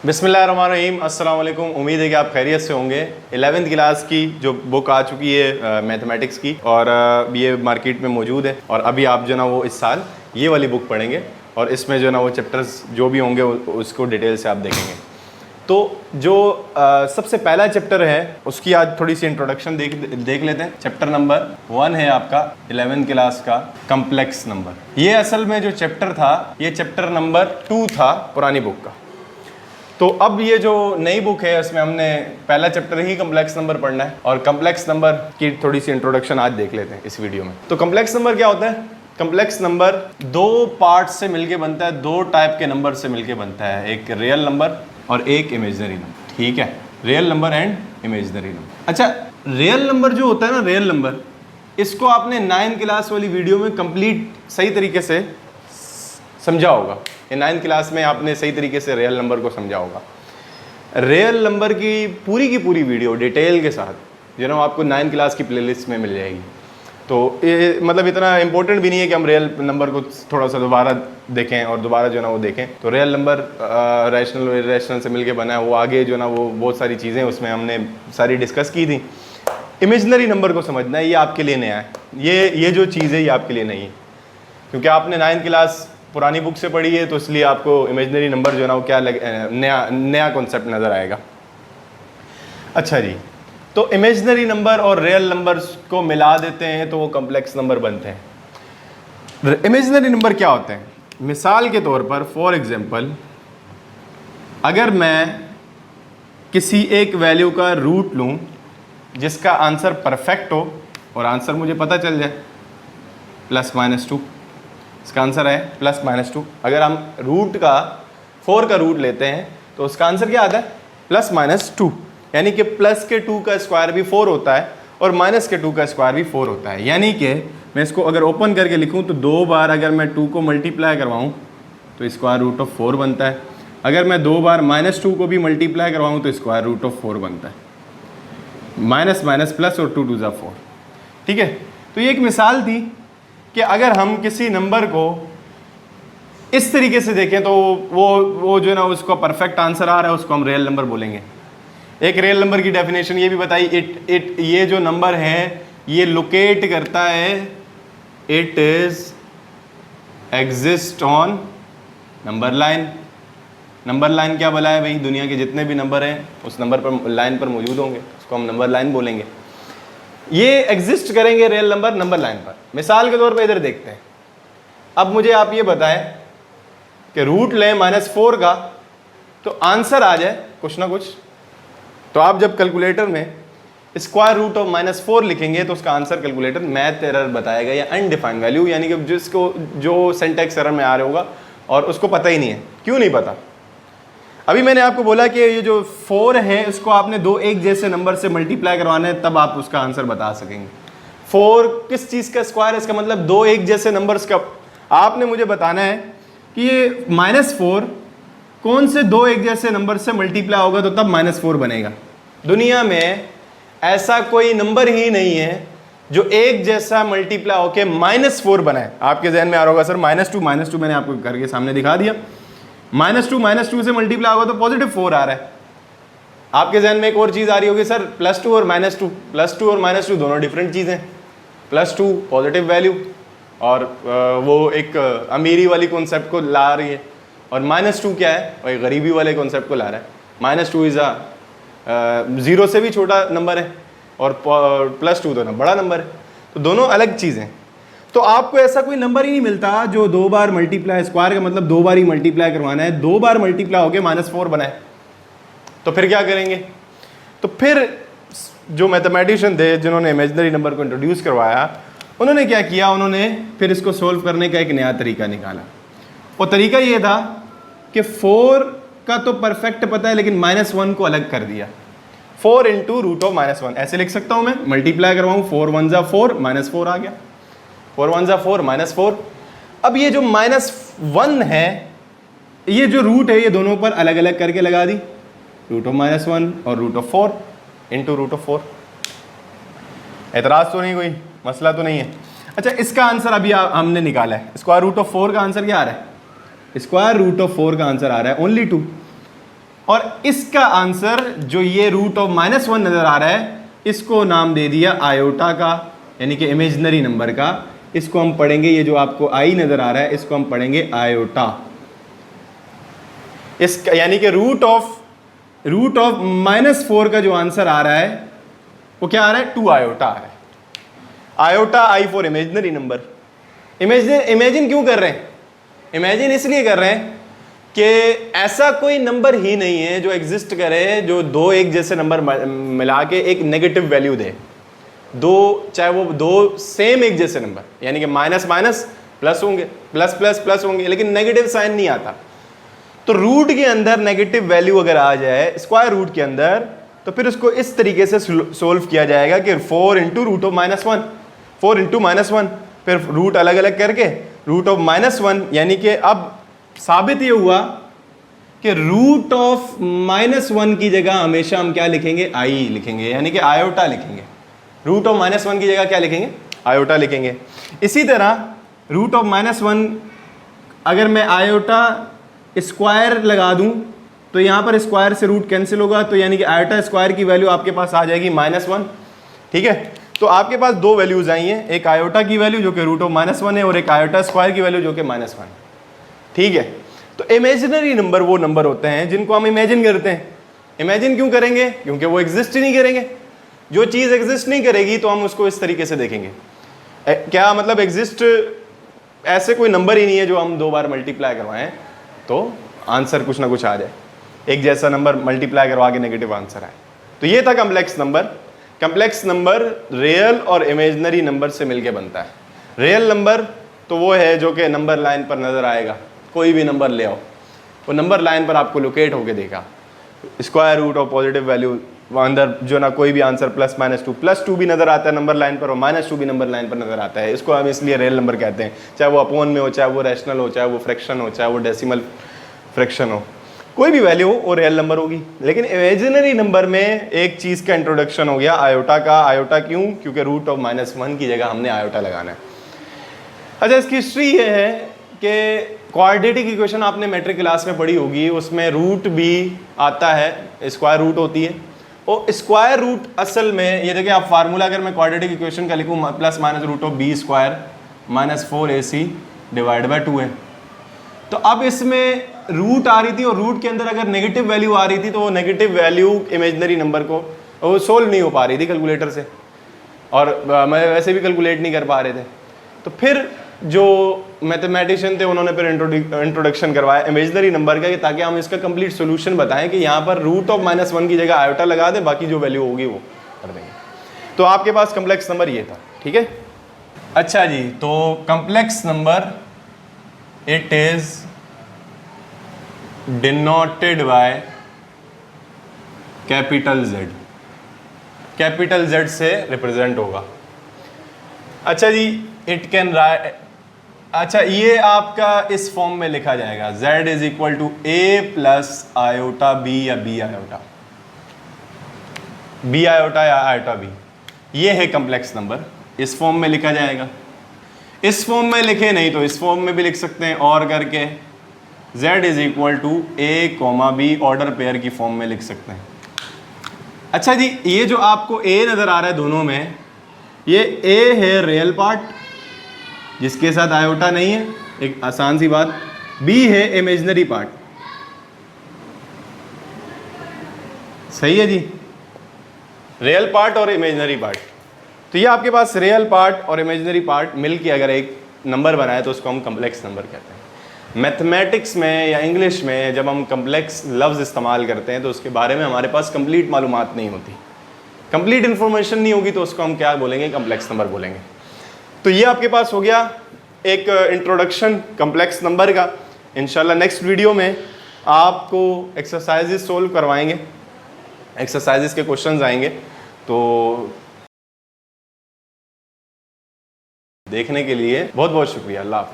बिस्मिल्लाहिर्रहमानिर्रहीम, अस्सलाम वालेकुम। उम्मीद है कि आप खैरियत से होंगे। 11वीं क्लास की जो बुक आ चुकी है मैथमेटिक्स की, और ये मार्केट में मौजूद है। और अभी आप जो ना वो इस साल ये वाली बुक पढ़ेंगे और इसमें जो ना वो चैप्टर्स जो भी होंगे उसको डिटेल से आप देखेंगे। तो जो सबसे पहला चैप्टर है उसकी आज थोड़ी सी इंट्रोडक्शन देख लेते हैं। चैप्टर नंबर 1 है आपका 11वीं क्लास का कम्प्लेक्स नंबर। ये असल में जो चैप्टर था ये चैप्टर नंबर 2 था पुरानी बुक का। तो अब ये जो नई बुक है उसमें हमने पहला चैप्टर ही कम्प्लेक्स नंबर पढ़ना है, और कम्प्लेक्स नंबर की थोड़ी सी इंट्रोडक्शन आज देख लेते हैं इस वीडियो में। तो कम्प्लेक्स नंबर क्या होता है? कम्प्लेक्स नंबर दो पार्ट से मिलके बनता है, दो टाइप के नंबर से मिलके बनता है, एक रियल नंबर और एक इमेजिनरी नंबर। ठीक है, real number and imaginary number. अच्छा, रियल नंबर जो होता है ना, रियल नंबर, इसको आपने 9th क्लास वाली वीडियो में कंप्लीट सही तरीके से समझा होगा। ये 9th क्लास में आपने सही तरीके से रियल नंबर को समझा होगा। रियल नंबर की पूरी वीडियो डिटेल के साथ जो ना आपको 9th क्लास की प्लेलिस्ट में मिल जाएगी। तो ये मतलब इतना इंपॉर्टेंट भी नहीं है कि हम रियल नंबर को थोड़ा सा दोबारा देखें और दोबारा जो ना वो देखें। तो रियल नंबर रैशनल और इरेशनल से मिलके बना है, वो आगे जो ना वो बहुत सारी चीज़ें उसमें हमने सारी डिस्कस की थी। इमेजिनरी नंबर को समझना है, ये आपके लिए नया है। ये जो चीज़ है ये आपके लिए नहीं है, क्योंकि आपने 9th क्लास पुरानी बुक से पढ़ी है, तो इसलिए आपको इमेजिनरी नंबर जो है ना वो क्या नया कॉन्सेप्ट नज़र आएगा। अच्छा जी, तो इमेजिनरी नंबर और रियल नंबर्स को मिला देते हैं तो वो कॉम्प्लेक्स नंबर बनते हैं। इमेजिनरी नंबर क्या होते हैं? मिसाल के तौर पर, फॉर एग्जांपल, अगर मैं किसी एक वैल्यू का रूट लूं जिसका आंसर परफेक्ट हो और आंसर मुझे पता चल जाए +-2, इसका आंसर है +-2। अगर हम रूट का 4 का रूट लेते हैं तो उसका आंसर क्या आता है? +-2, यानी कि प्लस के 2 का स्क्वायर भी 4 होता है और माइनस के 2 का स्क्वायर भी 4 होता है। यानी कि मैं इसको अगर ओपन करके लिखूं तो 2 बार अगर मैं 2 को मल्टीप्लाई करवाऊं तो √4 बनता है। अगर मैं 2 बार -2 को भी मल्टीप्लाई करवाऊं तो √4 बनता है। माइनस माइनस प्लस और 2 2 ज़ा 4। ठीक है, तो ये एक मिसाल थी कि अगर हम किसी नंबर को इस तरीके से देखें तो वो जो है ना उसका परफेक्ट आंसर आ रहा है, उसको हम रियल नंबर बोलेंगे। एक रियल नंबर की डेफिनेशन ये भी बताई, ये जो नंबर है ये लोकेट करता है, it is exist on number line. Number line क्या बोला है भाई? दुनिया के जितने भी नंबर हैं उस नंबर पर लाइन पर मौजूद होंगे, उसको हम नंबर लाइन बोलेंगे। ये एग्जिस्ट करेंगे रियल नंबर नंबर लाइन पर। मिसाल के तौर पे इधर देखते हैं। अब मुझे आप ये बताएं कि रूट लें -4 का तो आंसर आ जाए कुछ ना कुछ। तो आप जब कैलकुलेटर में √4 लिखेंगे तो उसका आंसर कैलकुलेटर मैथ एरर बताएगा या अनडिफाइंड वैल्यू, यानी कि जिसको जो सिंटैक्स एरर में आ रहा होगा और उसको पता ही नहीं है। क्यों नहीं पता? अभी मैंने आपको बोला कि ये जो 4 है इसको आपने 2 एक जैसे नंबर से मल्टीप्लाई करवाना है, तब आप उसका आंसर बता सकेंगे। 4 किस चीज़ का स्क्वायर है? इसका मतलब 2 एक जैसे नंबर्स का। आपने मुझे बताना है कि ये -4 कौन से 2 एक जैसे नंबर से मल्टीप्लाई होगा तो तब -4 बनेगा। दुनिया में ऐसा कोई नंबर ही नहीं है जो एक जैसा मल्टीप्लाई होके -4 बनाए। आपके जहन में आ रहा होगा सर -2 मैंने आपको करके सामने दिखा दिया। -2 से मल्टीप्लाई होगा तो +4 आ रहा है। आपके जहन में एक और चीज़ आ रही होगी, सर +2 और -2, +2 और -2 दोनों डिफरेंट चीज़ें। +2 पॉजिटिव वैल्यू और वो एक अमीरी वाली कॉन्सेप्ट को ला रही है, और -2 क्या है? वही गरीबी वाले कॉन्सेप्ट को ला रहा है। -2 इज़ 0 से भी छोटा नंबर है और +2 तो ना बड़ा नंबर है, तो दोनों अलग चीज़ें। तो आपको ऐसा कोई नंबर ही नहीं मिलता जो 2 बार मल्टीप्लाई, स्क्वायर का मतलब 2 बार ही मल्टीप्लाई करवाना है, 2 बार मल्टीप्लाई होके -4 बनाए। तो फिर क्या करेंगे? तो फिर जो मैथमेटिशियन थे जिन्होंने इमेजिनरी नंबर को इंट्रोड्यूस करवाया, उन्होंने क्या किया? उन्होंने फिर इसको सोल्व करने का एक नया तरीका निकाला। वो तरीका ये था कि 4 का तो परफेक्ट पता है लेकिन -1 को अलग कर दिया। 4 × √1 ऐसे लिख सकता हूँ मैं, मल्टीप्लाई करवाऊँ 4 1 ज़ा 4, -4 आ गया। 4 1 ज़ा 4, -4। अब ये जो -1 है, ये जो रूट है, ये दोनों पर अलग अलग करके लगा दी, √1 और √4 × √4। एतराज़ तो नहीं, कोई मसला तो नहीं है? अच्छा, इसका आंसर अभी हमने निकाला है। √4 का आंसर क्या आ रहा है? √4 का आंसर आ रहा है ओनली 2। और इसका आंसर जो ये रूट ऑफ -1 नजर आ रहा है, इसको नाम दे दिया आयोटा का, यानी कि इमेजिनरी नंबर का। इसको हम पढ़ेंगे, ये जो आपको आई नजर आ रहा है इसको हम पढ़ेंगे आयोटा। इसका यानी कि रूट ऑफ -4 का जो आंसर आ रहा है वो क्या आ रहा है, 2 आयोटा आ रहा है। Iota I for imaginary number. Imagine क्यों कर रहे हैं? इमेजिन इसलिए कर रहे हैं कि ऐसा कोई नंबर ही नहीं है जो एग्जिस्ट करे जो दो एक जैसे नंबर मिला के एक नेगेटिव वैल्यू दे। दो, चाहे वो दो सेम एक जैसे नंबर, यानी कि माइनस माइनस प्लस होंगे, प्लस प्लस प्लस होंगे, लेकिन नेगेटिव साइन नहीं आता। तो रूट के अंदर नेगेटिव वैल्यू अगर आ जाए स्क्वायर रूट के अंदर, तो फिर उसको इस तरीके से सोल्व किया जाएगा कि 4 इंटू रूट ऑफ -1, 4 इंटू -1, फिर रूट अलग अलग करके रूट ऑफ -1, यानी कि अब साबित ये हुआ कि रूट ऑफ -1 की जगह हमेशा हम क्या लिखेंगे, आई लिखेंगे, यानी कि आयोटा लिखेंगे। रूट ऑफ -1 की जगह क्या लिखेंगे, आयोटा लिखेंगे। इसी तरह रूट ऑफ -1 अगर मैं आयोटा स्क्वायर लगा दूं तो यहां पर स्क्वायर से रूट कैंसिल होगा, तो यानी कि आयोटा स्क्वायर की वैल्यू आपके पास आ जाएगी -1। ठीक है, तो आपके पास दो वैल्यूज आई हैं, एक आयोटा की वैल्यू जो कि रूट ऑफ -1 है और एक आयोटा स्क्वायर की वैल्यू जो कि -1। ठीक है, तो इमेजिनरी नंबर वो नंबर होते हैं जिनको हम इमेजिन करते हैं। इमेजिन क्यों करेंगे? क्योंकि वो एग्जिस्ट ही नहीं करेंगे। जो चीज़ एग्जिस्ट नहीं करेगी तो हम उसको इस तरीके से देखेंगे। क्या मतलब एग्जिस्ट ऐसे कोई नंबर ही नहीं है जो हम 2 बार मल्टीप्लाई करवाएं तो आंसर कुछ ना कुछ आ जाए, एक जैसा नंबर मल्टीप्लाई करवा के नेगेटिव आंसर आए। तो ये था complex number. Complex number real और इमेजिनरी नंबर से मिलके बनता है। रियल नंबर तो वो है जो कि नंबर लाइन पर नज़र आएगा, कोई भी नंबर ले आओ वो नंबर लाइन पर आपको लोकेट होके देगा। स्क्वायर रूट और पॉजिटिव वैल्यू अंदर जो ना कोई भी आंसर +-2 भी नज़र आता है नंबर लाइन पर और -2 भी नंबर लाइन पर नज़र आता है। इसको हम इसलिए रियल नंबर कहते हैं, चाहे वो अपोन में हो, चाहे वो रैशनल हो, चाहे वो फ्रैक्शन हो, चाहे वो डेसिमल फ्रैक्शन हो, कोई भी वैल्यू हो वो रियल नंबर होगी। लेकिन इमेजिनरी नंबर में एक चीज़ का इंट्रोडक्शन हो गया, आयोटा का। आयोटा क्यों? क्योंकि रूट ऑफ -1 की जगह हमने आयोटा लगाना है। अच्छा, इसकी हिस्ट्री ये है कि क्वाड्रेटिक इक्वेशन आपने मैट्रिक क्लास में पढ़ी होगी, उसमें रूट भी आता है, स्क्वायर रूट होती है। और स्क्वायर रूट असल में ये देखिए, आप फार्मूला अगर मैं क्वाड्रेटिक इक्वेशन का लिखूँ +-√b² -4ac / 2 है। तो अब इसमें रूट आ रही थी और रूट के अंदर अगर नेगेटिव वैल्यू आ रही थी तो वो नेगेटिव वैल्यू इमेजिनरी नंबर को वो सोल्व नहीं हो पा रही थी कैलकुलेटर से, और मैं वैसे भी कैलकुलेट नहीं कर पा रहे थे। तो फिर जो मैथमेटिशियन थे उन्होंने फिर इंट्रोडक्शन करवाया इमेजिनरी नंबर का, ताकि हम इसका कंप्लीट सोल्यूशन बताएं कि यहाँ पर रूट ऑफ -1 की जगह आयोटा लगा दें, बाकी जो वैल्यू होगी वो कर देंगे। तो आपके पास कम्प्लेक्स नंबर ये था। ठीक है, अच्छा जी, तो complex number it is denoted by capital Z। Capital Z से रिप्रेजेंट होगा। अच्छा जी, इट कैन राइट, अच्छा ये आपका इस फॉर्म में लिखा जाएगा Z = A + आयोटा B या B आयोटा, B आयोटा या आयोटा B, ये है कम्प्लेक्स नंबर। इस फॉर्म में लिखा जाएगा। इस फॉर्म में लिखे नहीं तो इस फॉर्म में भी लिख सकते हैं, और करके Z = A, B order pair की फॉर्म में लिख सकते हैं। अच्छा जी, ये जो आपको A नज़र आ रहा है दोनों में, ये A है रियल पार्ट जिसके साथ आयोटा नहीं है, एक आसान सी बात। B है इमेजिनरी पार्ट। सही है जी, रियल पार्ट और इमेजिनरी पार्ट। तो ये आपके पास रियल पार्ट और इमेजिनरी पार्ट मिलके अगर एक नंबर बनाए तो उसको हम कम्प्लेक्स नंबर कहते हैं। मैथमेटिक्स में या इंग्लिश में जब हम कम्प्लेक्स लफ्ज़ इस्तेमाल करते हैं तो उसके बारे में हमारे पास कंप्लीट मालूमात नहीं होती, कंप्लीट इन्फॉर्मेशन नहीं होगी, तो उसको हम क्या बोलेंगे, कम्प्लेक्स नंबर बोलेंगे। तो ये आपके पास हो गया एक इंट्रोडक्शन कम्प्लेक्स नंबर का। इंशाल्लाह नेक्स्ट वीडियो में आपको एक्सरसाइजेस सोल्व करवाएंगे, एक्सरसाइजेस के क्वेश्चंस आएंगे। तो देखने के लिए बहुत बहुत शुक्रिया। अल्लाह हाफ़िज़।